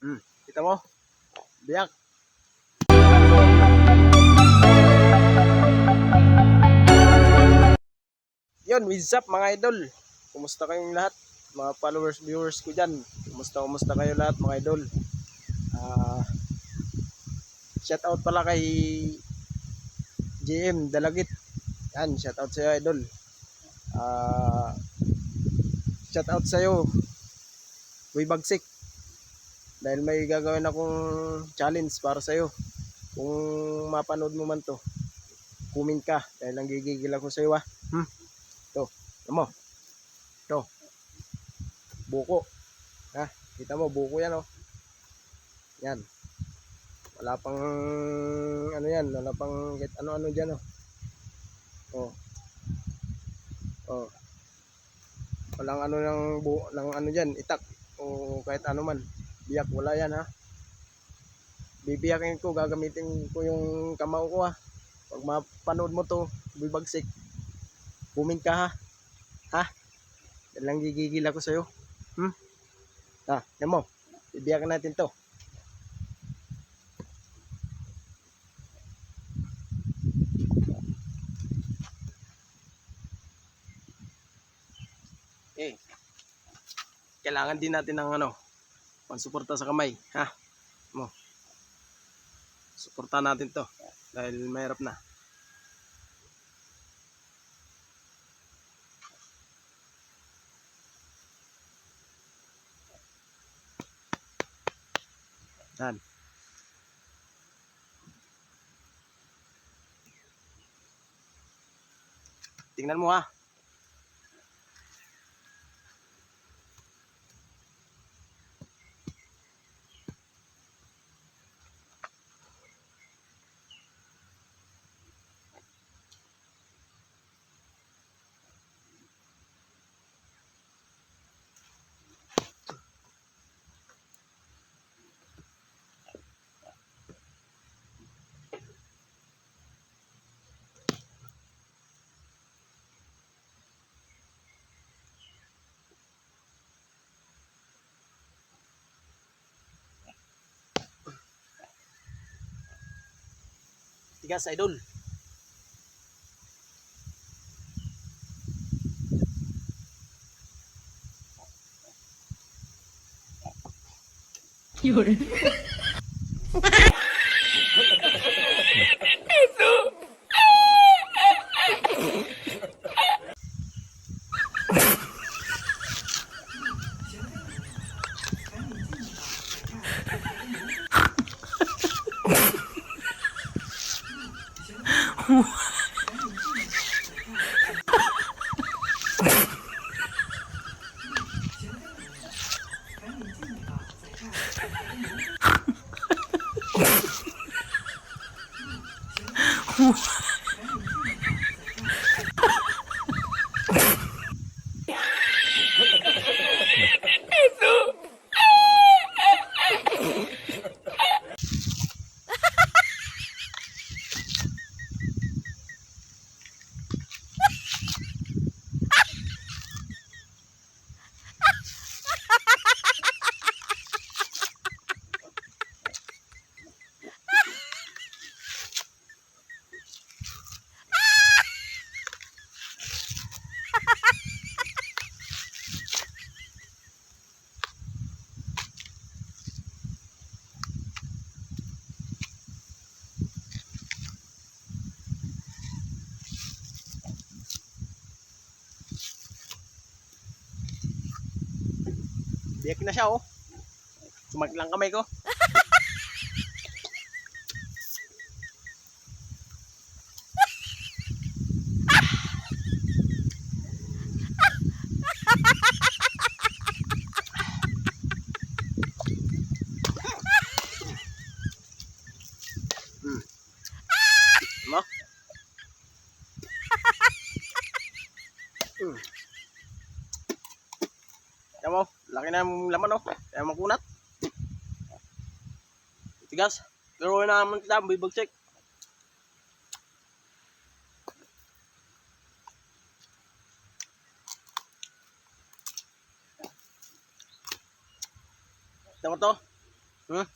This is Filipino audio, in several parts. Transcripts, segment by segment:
Kita mo? Biyak. Yun, what's up mga idol? Kumusta kayong lahat? Mga followers, viewers ko dyan. Kumusta kayo lahat mga idol? Shout out pala kay JM Dalagit. Yan, shout out sa'yo idol. Shout out sa'yo Boy Bagsik. Dahil may gagawin akong challenge para sa'yo. Kung mapanood mo man to, comment ka. Dahil nanggigigil ako sa'yo Ito, alam mo. Ito, buko. Kita mo, buko yan Yan. Wala pang ano yan, wala pang kahit ano-ano dyan Walang ano ng ano dyan, itak o kahit ano man. Biyak, wala yan Bibiyakin ko, gagamitin ko yung kamao ko Pag mapanood mo to, Bibagsik, comment ka Yan lang gigigil ako sa'yo. Yan mo, bibiyakin natin to. Kailangan din natin ng pansuporta sa kamay, mo. Suportahan natin to dahil mahirap na. Yan. Tingnan mo Tigas idol. Yun. Biyakin na siya Sumakit lang kamay ko. Mo? Yan mo, laki na yung laman Kaya makunat. Tigas. Pero naman kita, Bibagsik. Ito mo to. Huh?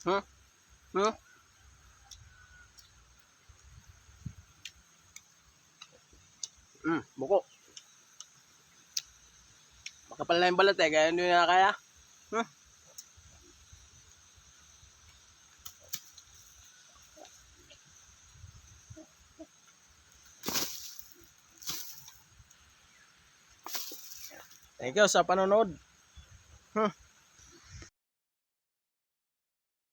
Huh? Huh? Buko. Makapal na yung balat eh, kaya hindi na kaya. Huh? Thank you sa panonood.